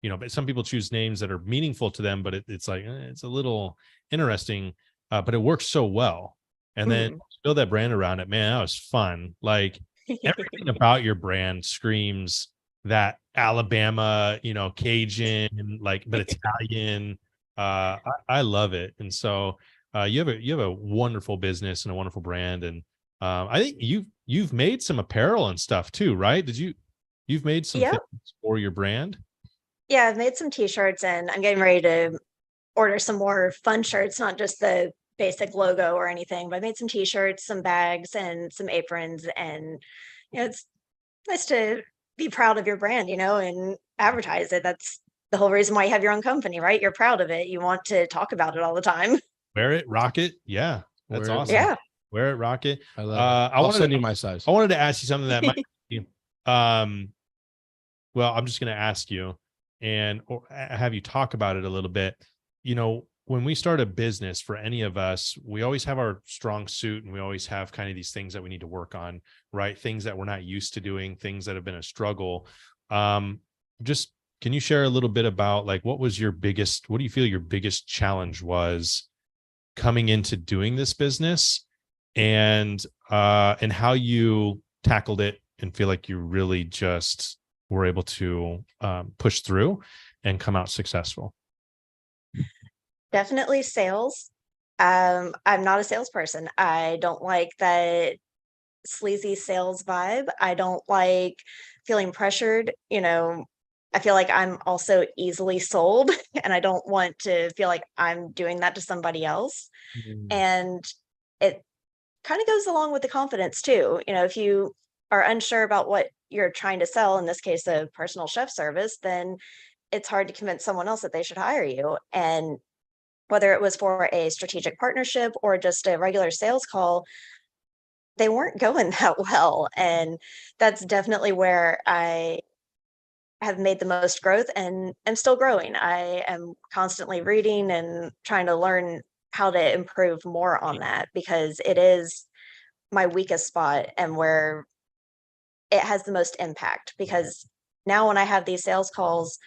but some people choose names that are meaningful to them, but it's like, it's a little interesting, but it works so well. And then build that brand around it, man, that was fun. Like everything about your brand screams that Alabama, Cajun, but Italian. I love it. And so you have a wonderful business and a wonderful brand. And I think you've made some apparel and stuff too, right? You've made some things for your brand? Yeah, I've made some t-shirts, and I'm getting ready to order some more fun shirts, not just the basic logo or anything, but I made some t-shirts, some bags, and some aprons. And it's nice to be proud of your brand, and advertise it. That's the whole reason why you have your own company, right? You're proud of it. You want to talk about it all the time. Wear it, rock it. Yeah, that's awesome. Yeah, wear it, rock it. I love it. I'll send you my size. I wanted to ask you something that might be, well, I'm just going to ask you and have you talk about it a little bit. When we start a business, for any of us, we always have our strong suit, and we always have kind of these things that we need to work on, right? Things that we're not used to doing, things that have been a struggle. Just, can you share a little bit about, like, what do you feel your biggest challenge was coming into doing this business, and how you tackled it and feel like you really just were able to push through and come out successful? Definitely sales. I'm not a salesperson. I don't like that sleazy sales vibe. I don't like feeling pressured. I feel like I'm also easily sold, and I don't want to feel like I'm doing that to somebody else. And kind of goes along with the confidence too. If you are unsure about what you're trying to sell, in this case, a personal chef service, then it's hard to convince someone else that they should hire you. And whether it was for a strategic partnership or just a regular sales call, they weren't going that well. And that's definitely where I have made the most growth and am still growing. I am constantly reading and trying to learn how to improve more on that, because it is my weakest spot and where it has the most impact. Because now when I have these sales calls,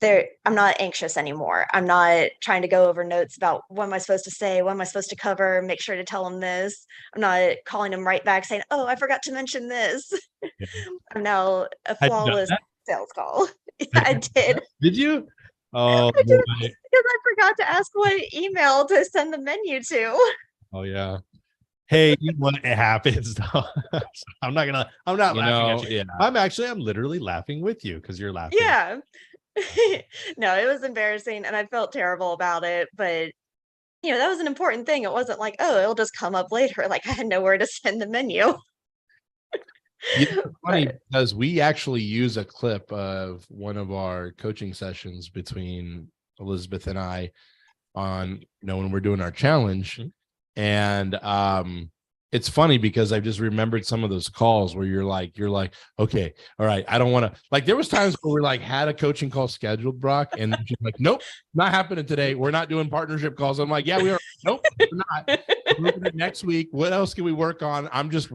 I'm not anxious anymore. I'm not trying to go over notes about what am I supposed to say, what am I supposed to cover, make sure to tell them this. I'm not calling them right back saying, oh, I forgot to mention this. Yeah. I'm now a I've done flawless that. sales call. Yeah, I did. Did you? Oh, I did, boy. because I forgot to ask what email to send the menu to. Oh yeah. Hey, when it happens, though, I'm not laughing at you. Yeah. I'm literally laughing with you because you're laughing. Yeah. No, it was embarrassing and I felt terrible about it, but that was an important thing. It wasn't like, oh, it'll just come up later. Like I had nowhere to send the menu. It's funny because we actually use a clip of one of our coaching sessions between Elizabeth and I on, when we're doing our challenge. And it's funny because I just remembered some of those calls where you're like, okay, all right, I don't want to, like, there was times where we had a coaching call scheduled, Brock, and you're like, nope, not happening today. We're not doing partnership calls. I'm like, yeah, we are. Nope, we're not. We're moving it next week. What else can we work on? Just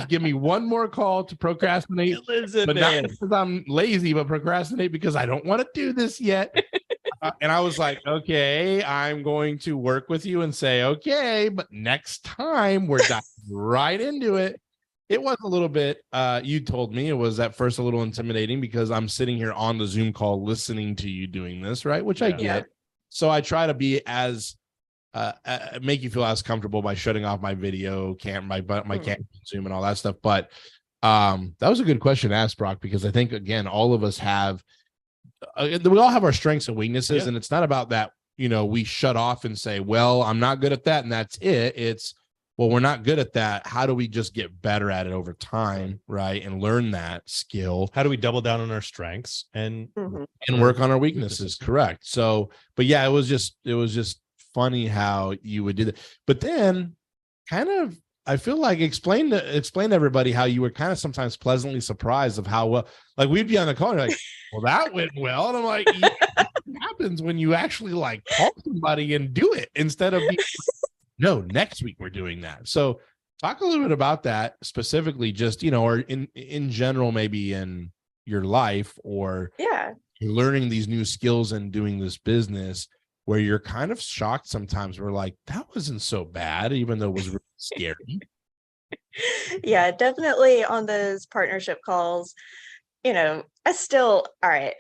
give me one more call to procrastinate, but not because I'm lazy, but procrastinate because I don't want to do this yet. And I was like, okay, I'm going to work with you and say, okay, but next time we're diving right into it. It was a little bit, you told me it was at first a little intimidating because I'm sitting here on the Zoom call listening to you doing this, right? Which I get. So I try to be as, make you feel as comfortable by shutting off my video, my camera, Zoom and all that stuff. But that was a good question to ask, Brock, because I think, again, all of us have, we all have our strengths and weaknesses, and it's not about that, we shut off and say, well, I'm not good at that, and that's it. It's, well, we're not good at that. How do we just get better at it over time, right? And learn that skill. How do we double down on our strengths and work on our weaknesses? Correct. So, but yeah, it was just funny how you would do that. But then kind of, I feel like explain to everybody how you were kind of sometimes pleasantly surprised of how well, like we'd be on the call and you're like, well, that went well. And I'm like, yeah, what happens when you actually call somebody and do it instead of being no, next week we're doing that. So talk a little bit about that specifically, just, or in general, maybe in your life, or you're learning these new skills and doing this business where you're kind of shocked sometimes. We're like, that wasn't so bad, even though it was really scary. Yeah, definitely on those partnership calls, I still, all right,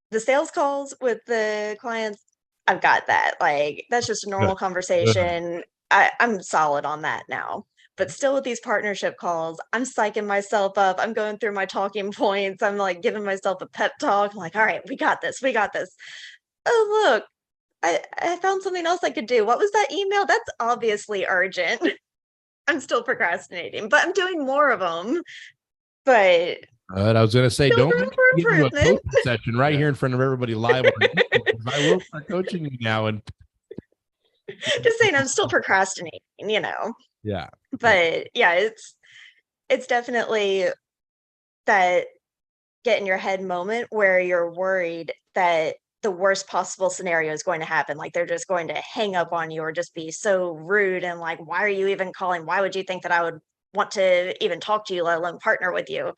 the sales calls with the clients, I've got that. Like, that's just a normal conversation. I'm solid on that now. But still with these partnership calls, I'm psyching myself up. I'm going through my talking points. I'm giving myself a pep talk. I'm like, all right, we got this. We got this. Oh, look, I found something else I could do. What was that email? That's obviously urgent. I'm still procrastinating, but I'm doing more of them. But I was going to say, don't give you a coaching session right here in front of everybody live. I will start coaching you now. And just saying, I'm still procrastinating, Yeah. But yeah, it's definitely that get in your head moment where you're worried that the worst possible scenario is going to happen. Like they're just going to hang up on you or just be so rude and like, why are you even calling? Why would you think that I would want to even talk to you, let alone partner with you?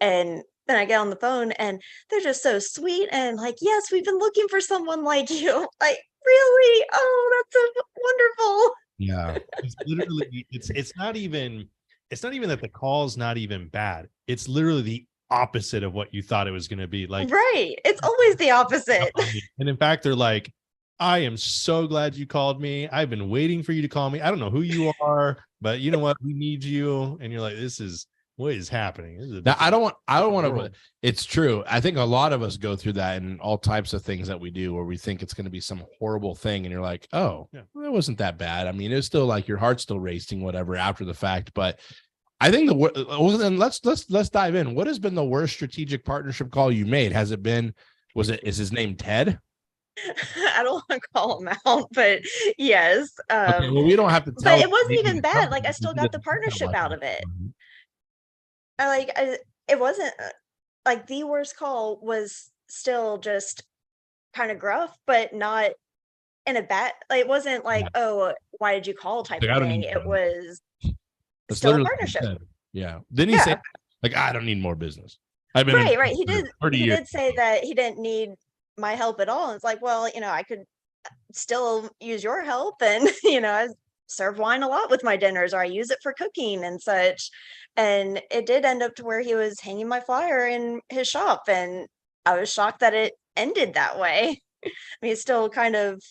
And then I get on the phone and they're just so sweet and like, yes, we've been looking for someone like you. Like, really? Oh, that's so wonderful. Yeah. It's literally, it's not even that the call's not even bad. It's literally the opposite of what you thought it was going to be. Like, right. It's always the opposite. And in fact, they're like, I am so glad you called me. I've been waiting for you to call me. I don't know who you are, but you know what? We need you. And you're like, this is what is happening? This is Now, I don't want to, world. it's true. I think a lot of us go through that in all types of things that we do where we think it's going to be some horrible thing. And you're like, oh, Yeah. well, it wasn't that bad. I mean, it's still like your heart's still racing, whatever, after the fact. But I think well, then let's dive in. What has been the worst strategic partnership call you made? Has it been, is his name Ted? I don't want to call him out, but yes. Okay, well, we don't have to tell. But it wasn't even bad. Like I still got the partnership out of it. It wasn't like the worst call was still just kind of gruff, but not in a bad, like it wasn't like, oh, why did you call type of thing. It was still a partnership. Yeah. Didn't he say like, I don't need more business? I've been right. He did say that he didn't need my help at all. And it's like, well, I could still use your help. And, I serve wine a lot with my dinners, or I use it for cooking and such. And it did end up to where he was hanging my flyer in his shop. And I was shocked that it ended that way. I mean, it's still kind of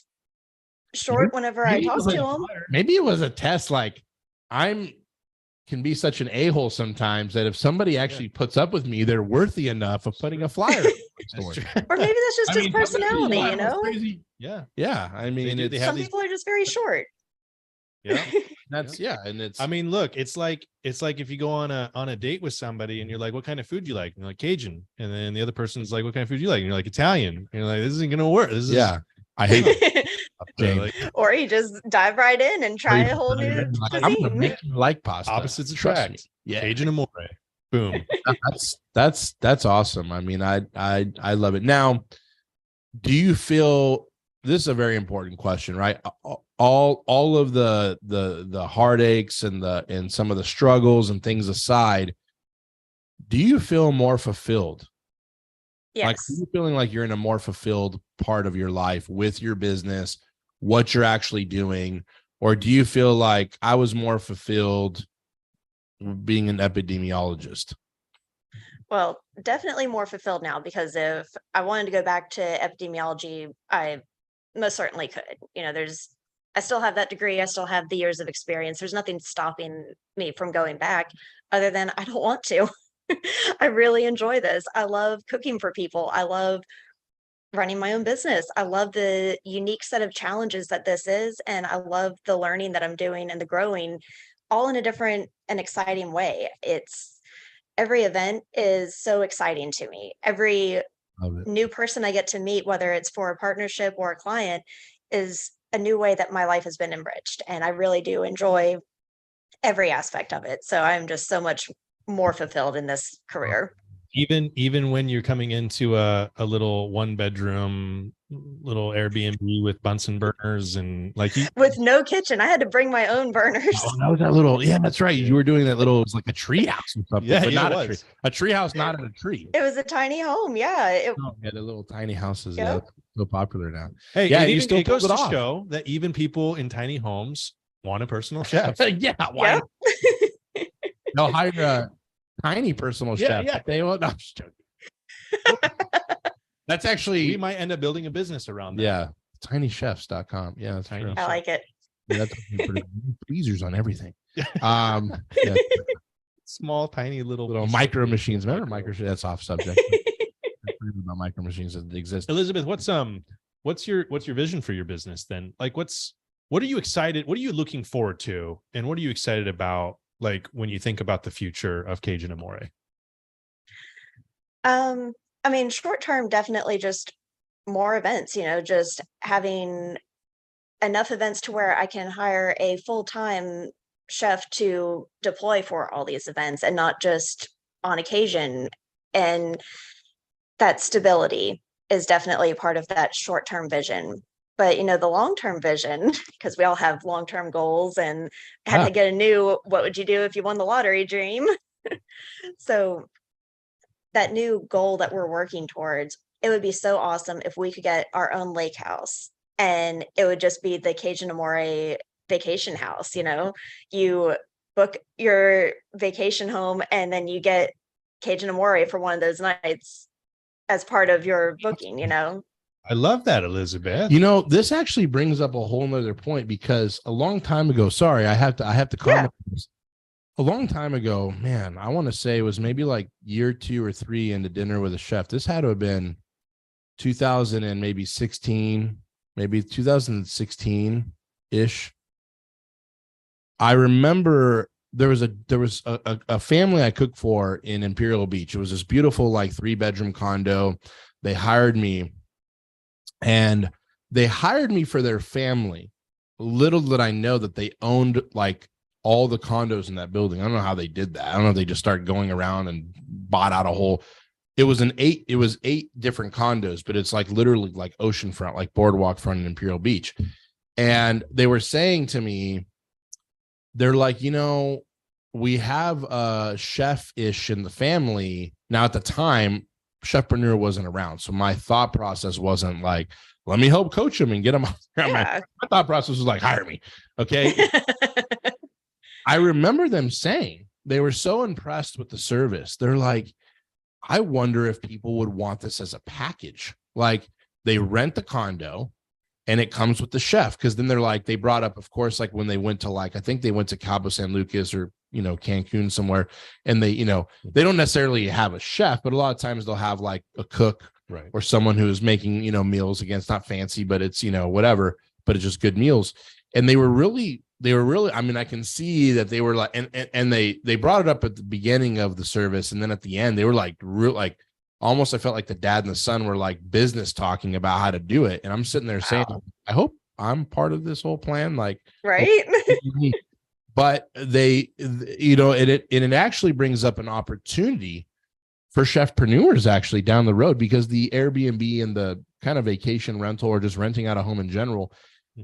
short whenever I talk to him. Maybe it was a test. Like can be such an a-hole sometimes that if somebody actually puts up with me, they're worthy enough of putting a flyer. Or maybe that's just his personality, Yeah. I mean, some people are just very short. Yeah. And it's, I mean, look, it's like if you go on a date with somebody and you're like, what kind of food you like? And you're like, Cajun. And then the other person's like, what kind of food you like? And you're like, Italian. And you're like, this isn't gonna work. I hate it. Or you just dive right in and try a whole new cuisine. I'm gonna make you like pasta. Opposites attract. Yeah. Cajun amore. Boom. That's awesome. I mean, I love it. Now, do you feel, this is a very important question, right? All of the heartaches and some of the struggles and things aside, do you feel more fulfilled? Yes. Like, are you feeling like you're in a more fulfilled part of your life with your business, what you're actually doing? Or do you feel like I was more fulfilled being an epidemiologist? Well, definitely more fulfilled now, because if I wanted to go back to epidemiology, I most certainly could. I still have that degree. I still have the years of experience. There's nothing stopping me from going back other than I don't want to. I really enjoy this. I love cooking for people. I love running my own business. I love the unique set of challenges that this is. And I love the learning that I'm doing and the growing, all in a different and exciting way. Every event is so exciting to me. Every new person I get to meet, whether it's for a partnership or a client, is a new way that my life has been enriched. And I really do enjoy every aspect of it. So I'm just so much more fulfilled in this career. Even when you're coming into a little 1-bedroom little Airbnb with Bunsen burners and with no kitchen, I had to bring my own burners. Oh, that was that little, that's right. You were doing that little, it was like a tree house or something, but not a tree. A tree house, not in a tree. It was a tiny home. Yeah. The little tiny houses. Yeah, so popular now. Hey, yeah, you still goes to show that even people in tiny homes want a personal chef. Yeah. Why? They'll hire a tiny personal chef. Yeah. They won't. No, I'm just joking. That's actually, we might end up building a business around that. Yeah. tinychefs.com. Yeah, that's tiny. I like it. Yeah, that's tweezers on everything. Small, tiny little micro machines. Remember micro? That's off subject. About micro machines that exist. Elizabeth, what's your vision for your business then? Like, what are you excited? What are you looking forward to? And what are you excited about? Like when you think about the future of Cajun Amore? I mean, short term, definitely just more events, just having enough events to where I can hire a full-time chef to deploy for all these events and not just on occasion. And that stability is definitely part of that short-term vision. But, the long-term vision, because we all have long-term goals and had to get a new, what would you do if you won the lottery dream? So that new goal that we're working towards, it would be so awesome if we could get our own lake house, and it would just be the Cajun Amore vacation house. You book your vacation home and then you get Cajun Amore for one of those nights as part of your booking, I love that, Elizabeth. This actually brings up a whole nother point, because a long time ago, sorry, I have to comment on this. a long time ago, man, I want to say it was maybe like year 2 or 3 into Dinner with a Chef. This had to have been 2000 and maybe 16, maybe 2016 ish. I remember there was a family I cooked for in Imperial Beach. It was this beautiful, like 3-bedroom condo. They hired me, and they hired me for their family. Little did I know that they owned like all the condos in that building. I don't know how they did that. I don't know if they just started going around and bought out a whole. It was 8 different condos, but it's like literally like oceanfront, like boardwalk front in Imperial Beach. And they were saying to me, they're like, we have a chef-ish in the family. Now, at the time, Chefpreneur wasn't around. So my thought process wasn't like, let me help coach him and get him out there. Yeah. My thought process was like, hire me. Okay. I remember them saying they were so impressed with the service. They're like, I wonder if people would want this as a package. Like, they rent the condo and it comes with the chef. Cause then they're like, they brought up, of course, like when they went to like, I think they went to Cabo San Lucas or, Cancun somewhere. And they, they don't necessarily have a chef, but a lot of times they'll have like a cook, right, or someone who is making, meals. Again, it's not fancy, but it's, whatever, but it's just good meals. And they were really, I mean, I can see that they were like, and they brought it up at the beginning of the service. And then at the end, they were like, almost, I felt like the dad and the son were like business talking about how to do it. And I'm sitting there saying, I hope I'm part of this whole plan. Like, right. But it actually brings up an opportunity for chefpreneurs actually down the road, because the Airbnb and the kind of vacation rental or just renting out a home in general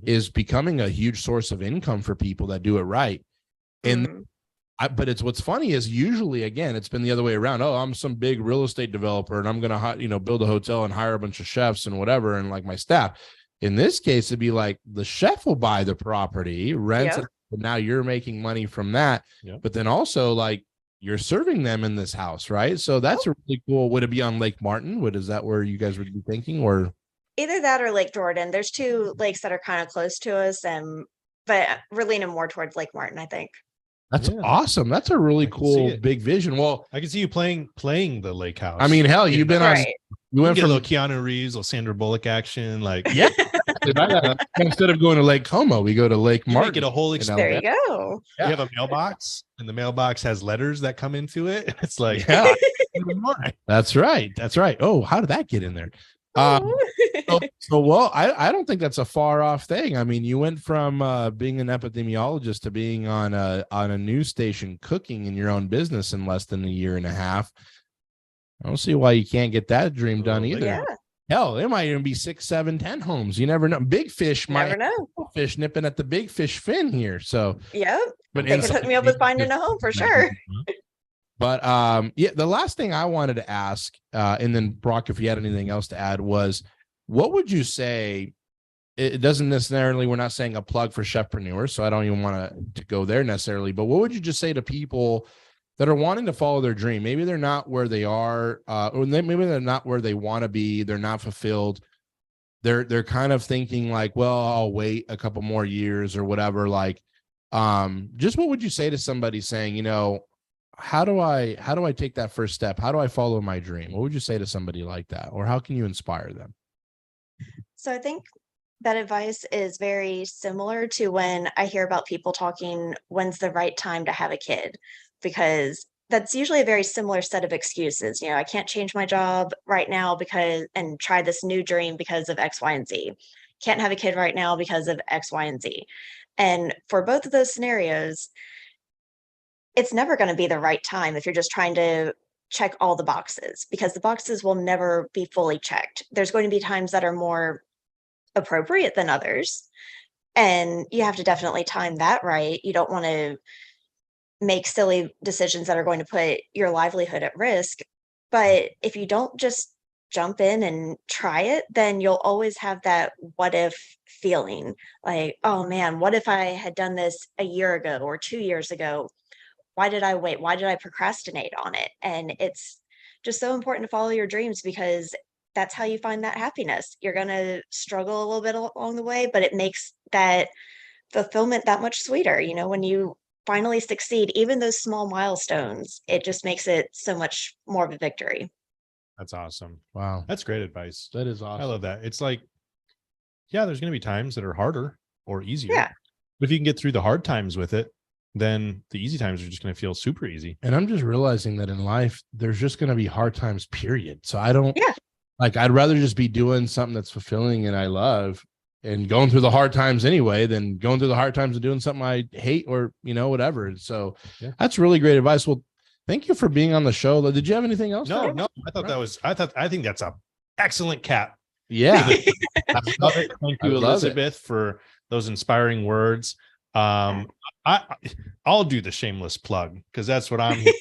is becoming a huge source of income for people that do it right. And but it's, what's funny is usually, again, it's been the other way around. Oh, I'm some big real estate developer and I'm going to, build a hotel and hire a bunch of chefs and whatever. And like my staff, in this case, it'd be like the chef will buy the property, rent it, but now you're making money from that. But then also like you're serving them in this house, right? So that's a really cool. Would it be on Lake Martin? Is that where you guys would be thinking, or? Either that or Lake Jordan. There's 2 lakes that are kind of close to us, but we're leaning more towards Lake Martin, I think. That's awesome. That's a really cool big vision. Well, I can see you playing the lake house. I mean, hell, you've been on. You went from a little Keanu Reeves, little Sandra Bullock action, like instead of going to Lake Como, we go to Lake Martin. Get a whole experience. There you go. You have a mailbox, and the mailbox has letters that come into it. It's like, that's right. That's right. Oh, how did that get in there? Well, I don't think that's a far off thing. I mean, you went from being an epidemiologist to being on a news station cooking in your own business in less than a year and a half. I don't see why you can't get that dream done either. Yeah. Hell, there might even be 6, 7, 10 homes. You never know. Big fish might know. Fish nipping at the big fish fin here. So but they can hook me up with finding a home for sure. But the last thing I wanted to ask, and then Brock, if you had anything else to add, was what would you say? It doesn't necessarily, we're not saying a plug for chefpreneurs, so I don't even want to go there necessarily, but what would you just say to people that are wanting to follow their dream? Maybe they're not where they are, or maybe they're not where they want to be. They're not fulfilled. They're kind of thinking like, well, I'll wait a couple more years or whatever. Like, just what would you say to somebody saying, how do I take that first step? How do I follow my dream? What would you say to somebody like that? Or how can you inspire them? So I think that advice is very similar to when I hear about people talking, when's the right time to have a kid? Because that's usually a very similar set of excuses. I can't change my job right now and try this new dream because of X, Y, and Z. Can't have a kid right now because of X, Y, and Z. And for both of those scenarios, it's never going to be the right time if you're just trying to check all the boxes, because the boxes will never be fully checked. There's going to be times that are more appropriate than others, and you have to definitely time that right. You don't want to make silly decisions that are going to put your livelihood at risk. But if you don't just jump in and try it, then you'll always have that what if feeling, like, oh man, what if I had done this a year ago or 2 years ago? Why did I wait? Why did I procrastinate on it? And it's just so important to follow your dreams, because that's how you find that happiness. You're going to struggle a little bit along the way, but it makes that fulfillment that much sweeter. When you finally succeed, even those small milestones, it just makes it so much more of a victory. That's awesome. Wow. That's great advice. That is awesome. I love that. It's like, yeah, there's going to be times that are harder or easier. Yeah. But if you can get through the hard times with it, then the easy times are just going to feel super easy. And I'm just realizing that in life, there's just going to be hard times, period. So I don't, Yeah. like, I'd rather just be doing something that's fulfilling and I love and going through the hard times anyway than going through the hard times and doing something I hate or, whatever. So that's really great advice. Well, thank you for being on the show. Did you have anything else? No, I think that's a excellent cap. Yeah. I love it. Thank you, Elizabeth, for those inspiring words. I'll do the shameless plug because that's what I'm here.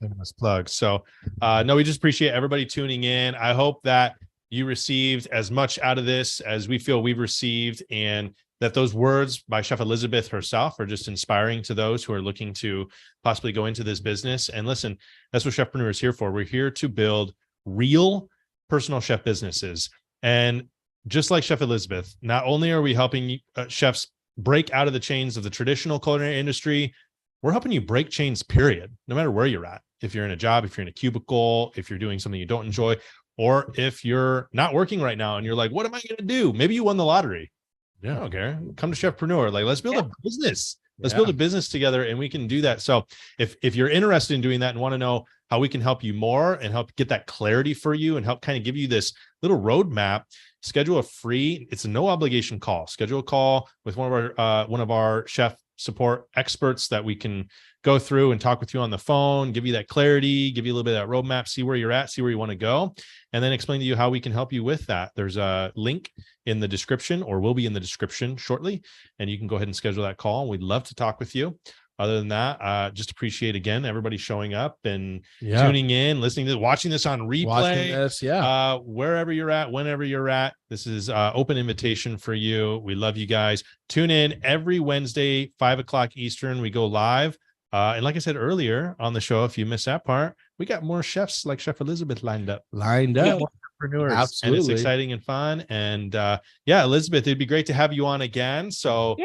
Shameless plug. So no, we just appreciate everybody tuning in. I hope that you received as much out of this as we feel we've received, and that those words by Chef Elizabeth herself are just inspiring to those who are looking to possibly go into this business. And listen, that's what Chefpreneur is here for. We're here to build real personal chef businesses. And just like Chef Elizabeth, not only are we helping chefs break out of the chains of the traditional culinary industry, we're helping you break chains, period, no matter where you're at. If you're in a job, if you're in a cubicle, if you're doing something you don't enjoy, or if you're not working right now and you're like, what am I going to do? Maybe you won the lottery. Yeah, I don't care. Come to Chefpreneur. Like, let's build a business. Let's build a business together, and we can do that. So if you're interested in doing that and want to know how we can help you more and help get that clarity for you and help kind of give you this little roadmap, schedule a free, it's a no obligation call. Schedule a call with one of our chef support experts that we can go through and talk with you on the phone, give you that clarity, give you a little bit of that roadmap, see where you're at, see where you want to go, and then explain to you how we can help you with that. There's a link in the description, or will be in the description shortly, and you can go ahead and schedule that call. We'd love to talk with you. Other than that, just appreciate again everybody showing up and tuning in, listening to, watching this on replay, wherever you're at, whenever you're at. This is open invitation for you. We love you guys. Tune in every Wednesday, 5:00 Eastern. We go live. And like I said earlier on the show, if you missed that part, we got more chefs like Chef Elizabeth lined up. More entrepreneurs. Absolutely. And it's exciting and fun. And Elizabeth, it'd be great to have you on again. So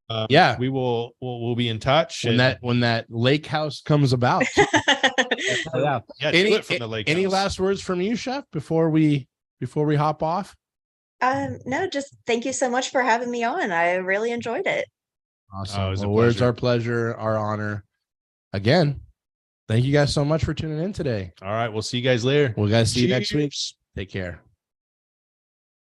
we'll be in touch when that lake house comes about. Any last words from you, Chef, before we hop off? No, just thank you so much for having me on. I really enjoyed it. Awesome. It's our pleasure, our honor. Again, thank you guys so much for tuning in today. All right, we'll see you guys later. We'll guys see you next week. Take care.